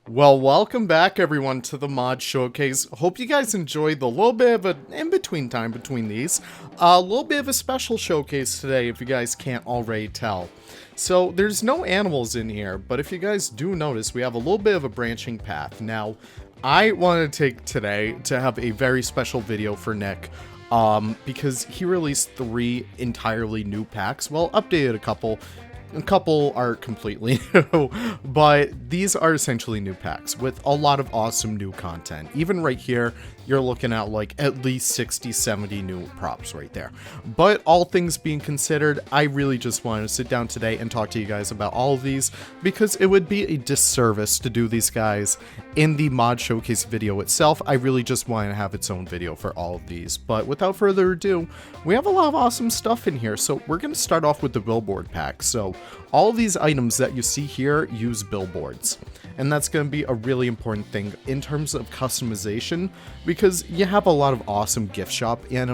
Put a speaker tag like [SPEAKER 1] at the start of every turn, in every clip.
[SPEAKER 1] Well, welcome back everyone to the mod showcase. Hope you guys enjoyed the little bit of an in-between time between these. A little bit of a special showcase today if you guys can't already tell. So there's no animals in here, but if you guys do notice, we have a little bit of a branching path. Now, I want to take today to have a very special video for Nick. Because he released 3 entirely new packs. Well, updated a couple. A couple are completely new, but these are essentially new packs with a lot of awesome new content. Even right here, you're looking at like at least 60, 70 new props right there. But all things being considered, I really just wanted to sit down today and talk to you guys about all of these because it would be a disservice to do these guys in the mod showcase video itself. I really just want to have its own video for all of these. But without further ado, we have a lot of awesome stuff in here. So we're going to start off with the Billboard Pack. So all of these items that you see here use billboards, and that's going to be a really important thing in terms of customization because you have a lot of awesome gift shop you have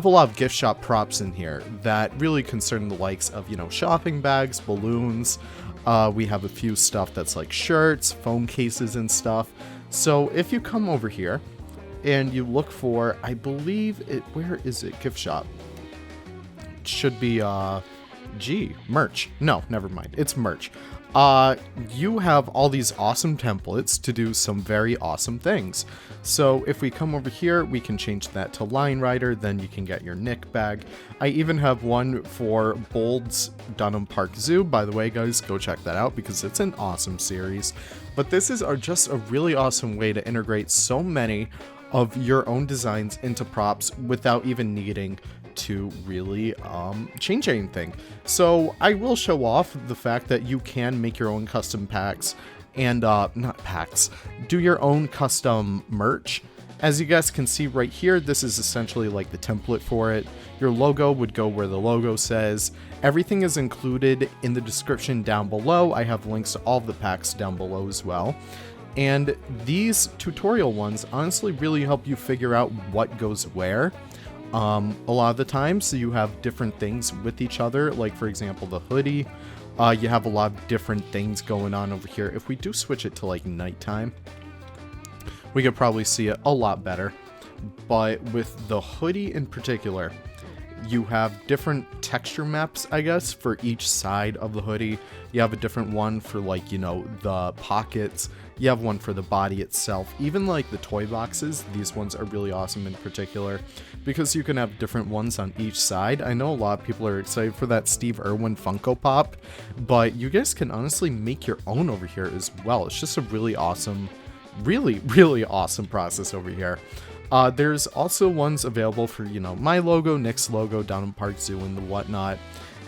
[SPEAKER 1] a lot of gift shop props in here that really concern the likes of, you know, shopping bags, balloons. We have a few stuff that's like shirts, phone cases and stuff. So if you come over here and you look for, I believe it, where is it? Gift shop. It should be merch. No, never mind. It's merch. You have all these awesome templates to do some very awesome things. So if we come over here, we can change that to Line Rider, then you can get your Nick bag. I even have one for Bold's Dunham Park Zoo. By the way, guys, go check that out because it's an awesome series. But this is just a really awesome way to integrate so many of your own designs into props without even needing to really change anything. So I will show off the fact that you can make your own custom packs and do your own custom merch. As you guys can see right here, this is essentially like the template for it. Your logo would go where the logo says. Everything is included in the description down below. I have links to all of the packs down below as well. And these tutorial ones honestly really help you figure out what goes where. A lot of the times you have different things with each other, like for example the hoodie. You have a lot of different things going on over here. If we do switch it to like nighttime, we could probably see it a lot better. But with the hoodie in particular, you have different texture maps, I guess, for each side of the hoodie. You have a different one for, like, you know, the pockets. You have one for the body itself. Even like the toy boxes, these ones are really awesome in particular because you can have different ones on each side. I know a lot of people are excited for that Steve Irwin Funko Pop, but you guys can honestly make your own over here as well. It's just a really awesome, really awesome process over here. There's also ones available for, you know, my logo, Nick's logo, Dunham Park Zoo, and the whatnot.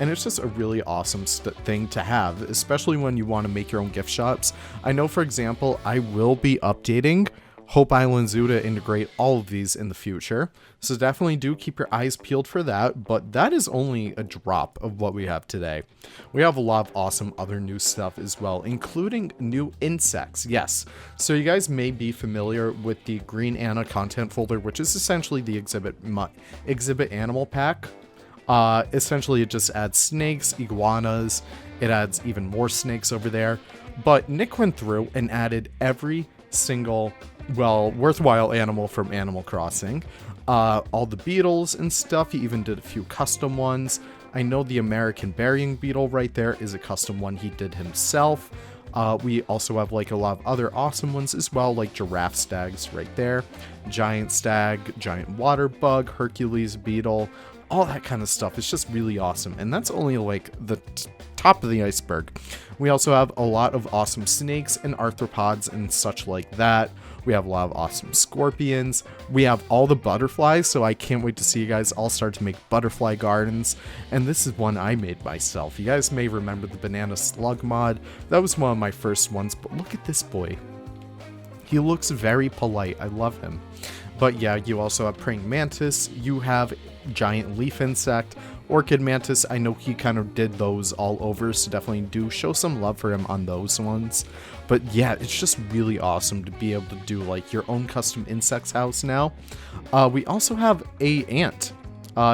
[SPEAKER 1] And it's just a really awesome thing to have, especially when you want to make your own gift shops. I know, for example, I will be updating Hope Island Zoo to integrate all of these in the future. So definitely do keep your eyes peeled for that, but that is only a drop of what we have today. We have a lot of awesome other new stuff as well, including new insects. Yes, so you guys may be familiar with the Green Anna content folder, which is essentially the exhibit animal pack. Essentially it just adds snakes, iguanas, it adds even more snakes over there. But Nick went through and added every single, well, worthwhile animal from Animal Crossing. All the beetles and stuff. He even did a few custom ones. I know the American burying beetle right there is a custom one he did himself. We also have like a lot of other awesome ones as well, like giraffe stags right there, giant stag, giant water bug, Hercules beetle, all that kind of stuff. It's just really awesome. And that's only like the top of the iceberg. We also have a lot of awesome snakes and arthropods and such like that. We have a lot of awesome scorpions. We have all the butterflies, so I can't wait to see you guys all start to make butterfly gardens. And this is one I made myself. You guys may remember the banana slug mod. That was one of my first ones, but look at this boy. He looks very polite. I love him. But yeah, you also have praying mantis. You have giant leaf insect, orchid mantis. I know he kind of did those all over, so definitely do show some love for him on those ones. But yeah, it's just really awesome to be able to do like your own custom insects house now. We also have a ant.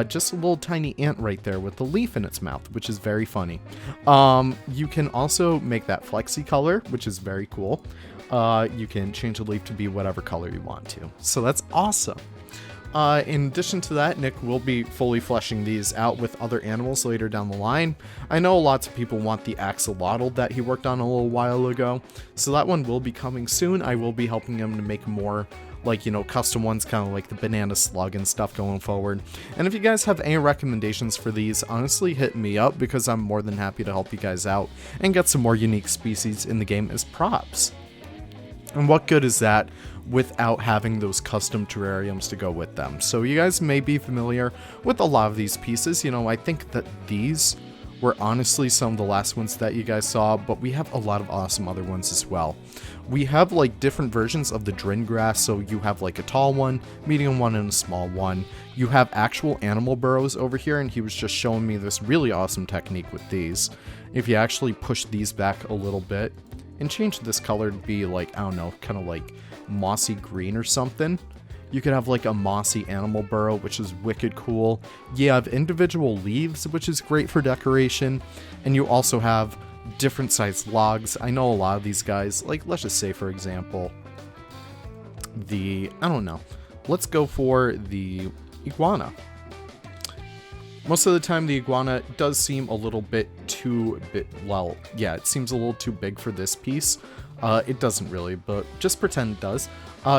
[SPEAKER 1] Just a little tiny ant right there with a leaf in its mouth, which is very funny. You can also make that flexi color, which is very cool. You can change the leaf to be whatever color you want to. So that's awesome. In addition to that, Nick will be fully fleshing these out with other animals later down the line. I know lots of people want the axolotl that he worked on a little while ago, so that one will be coming soon. I will be helping him to make more, like, you know, custom ones, kind of like the banana slug and stuff going forward. And if you guys have any recommendations for these, honestly hit me up, because I'm more than happy to help you guys out and get some more unique species in the game as props. And what good is that without having those custom terrariums to go with them? So you guys may be familiar with a lot of these pieces. You know, I think that these were honestly some of the last ones that you guys saw, but we have a lot of awesome other ones as well. We have like different versions of the drin grass, so you have like a tall one, medium one, and a small one. You have actual animal burrows over here, and he was just showing me this really awesome technique with these. If you actually push these back a little bit and change this color to be like, I don't know, kind of like mossy green or something, you could have like a mossy animal burrow, which is wicked cool. You have individual leaves, which is great for decoration, and you also have different sized logs. I know a lot of these guys, like, let's just say for example, I don't know, let's go for the iguana. Most of the time the iguana does seem a little bit well, yeah, it seems a little too big for this piece. It doesn't really, but just pretend it does.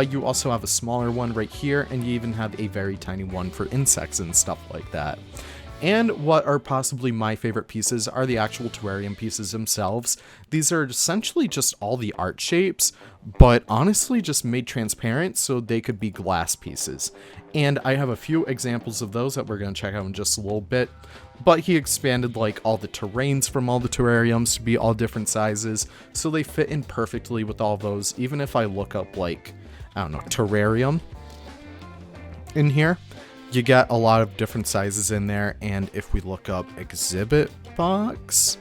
[SPEAKER 1] You also have a smaller one right here, and you even have a very tiny one for insects and stuff like that. And what are possibly my favorite pieces are the actual terrarium pieces themselves. These are essentially just all the art shapes, but honestly just made transparent so they could be glass pieces. And I have a few examples of those that we're going to check out in just a little bit. But he expanded like all the terrains from all the terrariums to be all different sizes, so they fit in perfectly with all those. Even if I look up like, I don't know, terrarium in here, you get a lot of different sizes in there. And if we look up exhibit box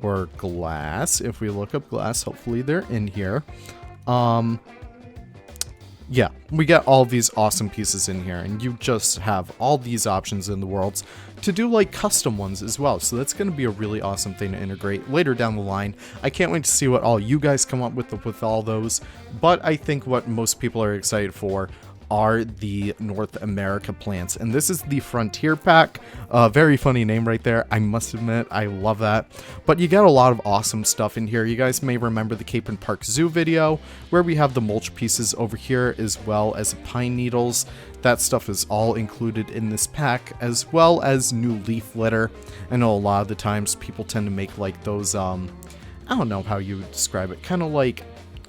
[SPEAKER 1] or glass, if we look up glass, hopefully they're in here. Yeah, we get all these awesome pieces in here, and you just have all these options in the worlds to do like custom ones as well. So that's going to be a really awesome thing to integrate later down the line. I can't wait to see what all you guys come up with all those. But I think what most people are excited for are the North America plants, and this is the Frontier Pack. Very funny name right there, I must admit. I love that. But you get a lot of awesome stuff in here. You guys may remember the Cape and Park Zoo video where we have the mulch pieces over here, as well as pine needles. That stuff is all included in this pack, as well as new leaf litter. I know a lot of the times people tend to make like those I don't know how you would describe it, kind of like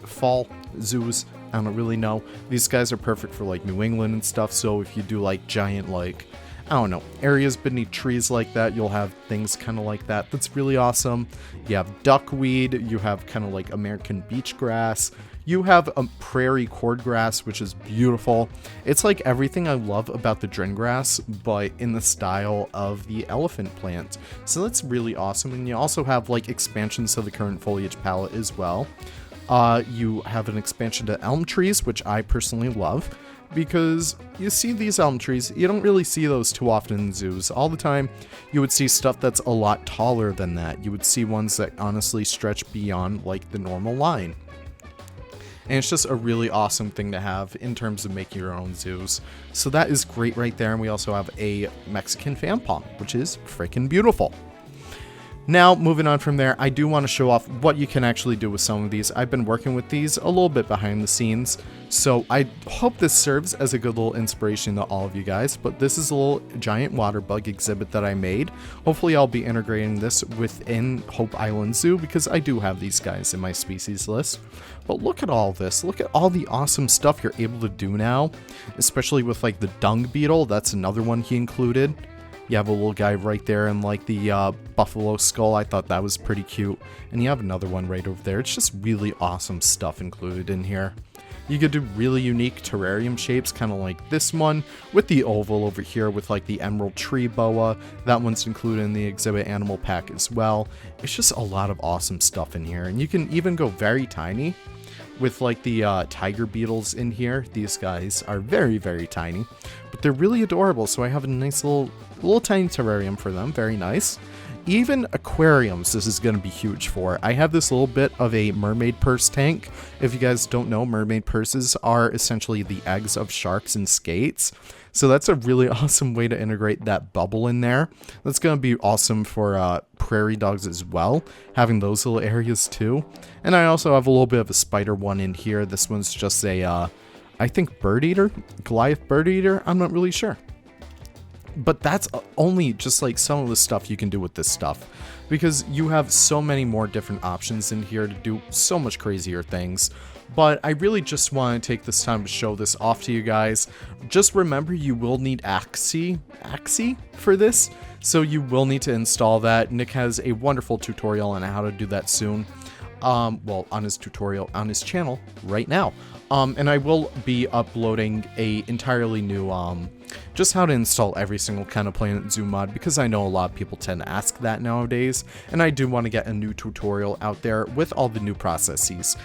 [SPEAKER 1] fall zoos. I don't really know. These guys are perfect for like New England and stuff, so if you do like giant, like, I don't know, areas beneath trees like that, you'll have things kind of like that. That's really awesome. You have duckweed, you have kind of like American beach grass, you have a prairie cordgrass, which is beautiful. It's like everything I love about the drin grass, but in the style of the elephant plant. So that's really awesome. And you also have like expansions to the current foliage palette as well. You have an expansion to elm trees, which I personally love, because you see these elm trees, you don't really see those too often in zoos. All the time, you would see stuff that's a lot taller than that. You would see ones that honestly stretch beyond like the normal line. And it's just a really awesome thing to have in terms of making your own zoos. So that is great right there. And we also have a Mexican fan palm, which is freaking beautiful. Now, moving on from there, I do want to show off what you can actually do with some of these. I've been working with these a little bit behind the scenes, so I hope this serves as a good little inspiration to all of you guys. But this is a little giant water bug exhibit that I made. Hopefully I'll be integrating this within Hope Island Zoo, because I do have these guys in my species list. But look at all this. Look at all the awesome stuff you're able to do now, especially with like the dung beetle. That's another one he included. You have a little guy right there in like the buffalo skull. I thought that was pretty cute. And you have another one right over there. It's just really awesome stuff included in here. You could do really unique terrarium shapes, kind of like this one with the oval over here with like the emerald tree boa. That one's included in the exhibit animal pack as well. It's just a lot of awesome stuff in here. And you can even go very tiny with like the tiger beetles in here. These guys are very, very tiny, but they're really adorable. So I have a nice little tiny terrarium for them. Very nice. Even aquariums, this is going to be huge for. I have this little bit of a mermaid purse tank. If you guys don't know, mermaid purses are essentially the eggs of sharks and skates. So that's a really awesome way to integrate that bubble in there. That's going to be awesome for prairie dogs as well, having those little areas too. And I also have a little bit of a spider one in here. This one's just a, I think bird eater, Goliath bird eater. I'm not really sure. But that's only just like some of the stuff you can do with this stuff, because you have so many more different options in here to do so much crazier things. But I really just want to take this time to show this off to you guys. Just remember, you will need Axie for this, so you will need to install that. Nick has a wonderful tutorial on how to do that soon. Well, on his tutorial on his channel right now. And I will be uploading a entirely new, just how to install every single kind of Planet Zoo mod, because I know a lot of people tend to ask that nowadays, and I do want to get a new tutorial out there with all the new processes.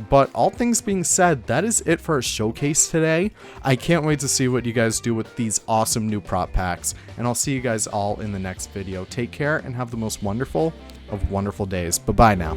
[SPEAKER 1] But all things being said, that is it for our showcase today. I can't wait to see what you guys do with these awesome new prop packs, and I'll see you guys all in the next video. Take care and have the most wonderful of wonderful days. Bye-bye now.